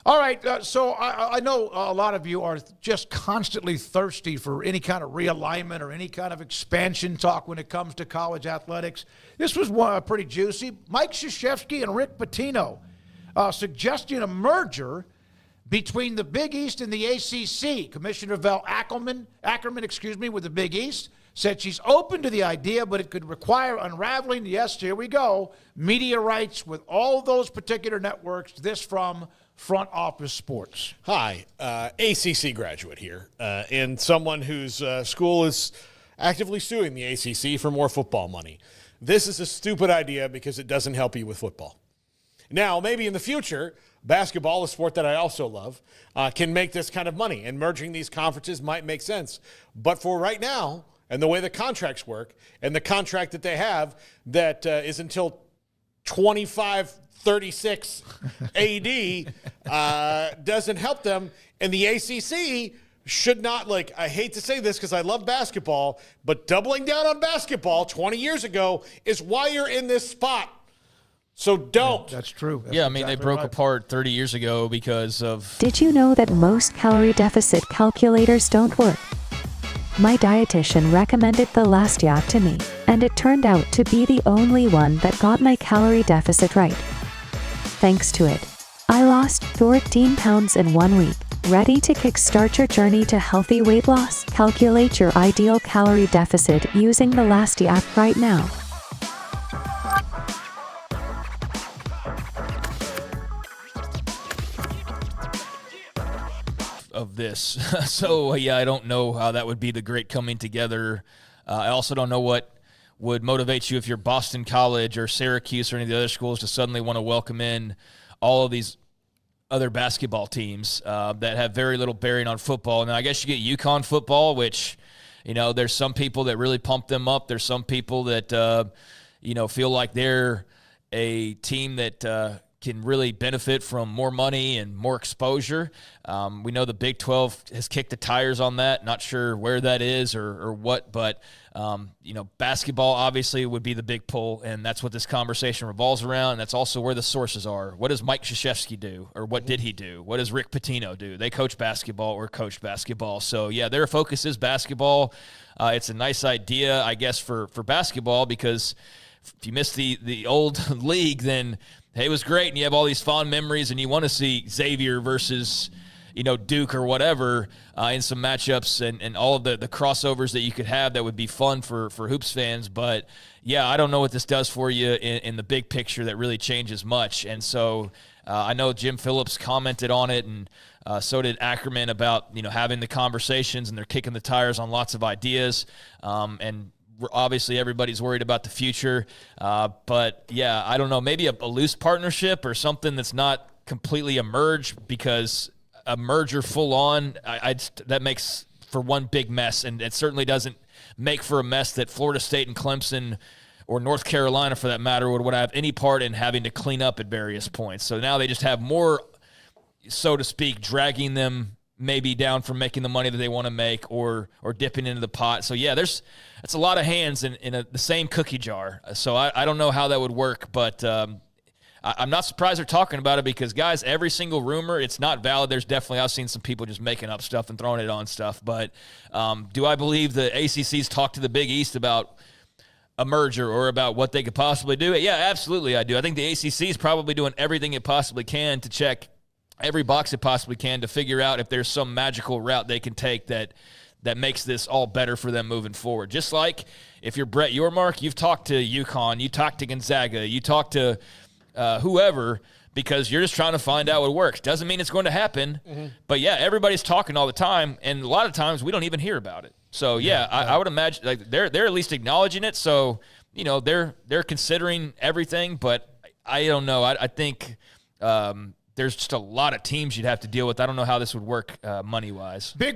All right, so I know a lot of you are just constantly thirsty for any kind of realignment or any kind of expansion talk when it comes to college athletics. This was pretty juicy. Mike Krzyzewski and Rick Pitino suggesting a merger between the Big East and the ACC. Commissioner Val Ackerman, with the Big East, said she's open to the idea, but it could require unraveling, yes, here we go, media rights with all those particular networks. This from Front Office Sports. Hi, ACC graduate here, and someone whose school is actively suing the ACC for more football money. This is a stupid idea because it doesn't help you with football. Now, maybe in the future, basketball, a sport that I also love, can make this kind of money, and merging these conferences might make sense. But for right now, and the way the contracts work, and the contract that they have that is until 2536 AD doesn't help them. And the ACC should not, I hate to say this because I love basketball, but doubling down on basketball 20 years ago is why you're in this spot. So don't. That's true. That's exactly they broke right. apart 30 years ago because of... Did you know that most calorie deficit calculators don't work? My dietitian recommended the Lasta to me, and it turned out to be the only one that got my calorie deficit right. Thanks to it, I lost 14 pounds in 1 week. Ready to kickstart your journey to healthy weight loss? Calculate your ideal calorie deficit using the Lasta app right now. Of this. So, I don't know how that would be the great coming together. I also don't know what would motivate you if you're Boston College or Syracuse or any of the other schools to suddenly want to welcome in all of these other basketball teams that have very little bearing on football. And I guess you get UConn football, which, there's some people that really pump them up. There's some people that, feel like they're a team that can really benefit from more money and more exposure. We know the Big 12 has kicked the tires on that. Not sure where that is or what, but, basketball obviously would be the big pull, and that's what this conversation revolves around, and that's also where the sources are. What does Mike Krzyzewski do, or what did he do? What does Rick Pitino do? They coach basketball or coached basketball. So, their focus is basketball. It's a nice idea, I guess, for basketball, because if you miss the old league, then hey, it was great, and you have all these fond memories, and you want to see Xavier versus, Duke or whatever in some matchups and all of the crossovers that you could have that would be fun for Hoops fans. But, I don't know what this does for you in the big picture that really changes much. And so I know Jim Phillips commented on it, and so did Ackerman about, having the conversations, and they're kicking the tires on lots of ideas. And obviously, everybody's worried about the future. But, I don't know, maybe a loose partnership or something that's not completely a merge, because a merger full-on, that makes for one big mess, and it certainly doesn't make for a mess that Florida State and Clemson or North Carolina, for that matter, would have any part in having to clean up at various points. So now they just have more, so to speak, dragging them maybe down from making the money that they want to make or dipping into the pot. So, that's a lot of hands in the same cookie jar. So I don't know how that would work, but I'm not surprised they're talking about it because, guys, every single rumor, it's not valid. I've seen some people just making up stuff and throwing it on stuff. But do I believe the ACC's talked to the Big East about a merger or about what they could possibly do? Yeah, absolutely I do. I think the ACC is probably doing everything it possibly can to check every box it possibly can to figure out if there's some magical route they can take that makes this all better for them moving forward. Just like if you're Brett Yormark, you've talked to UConn, you talked to Gonzaga, you talked to whoever, because you're just trying to find out what works. Doesn't mean it's going to happen, but everybody's talking all the time, and a lot of times we don't even hear about it. So I would imagine they're at least acknowledging it. So they're considering everything, but I don't know. I think there's just a lot of teams you'd have to deal with. I don't know how this would work money-wise. Big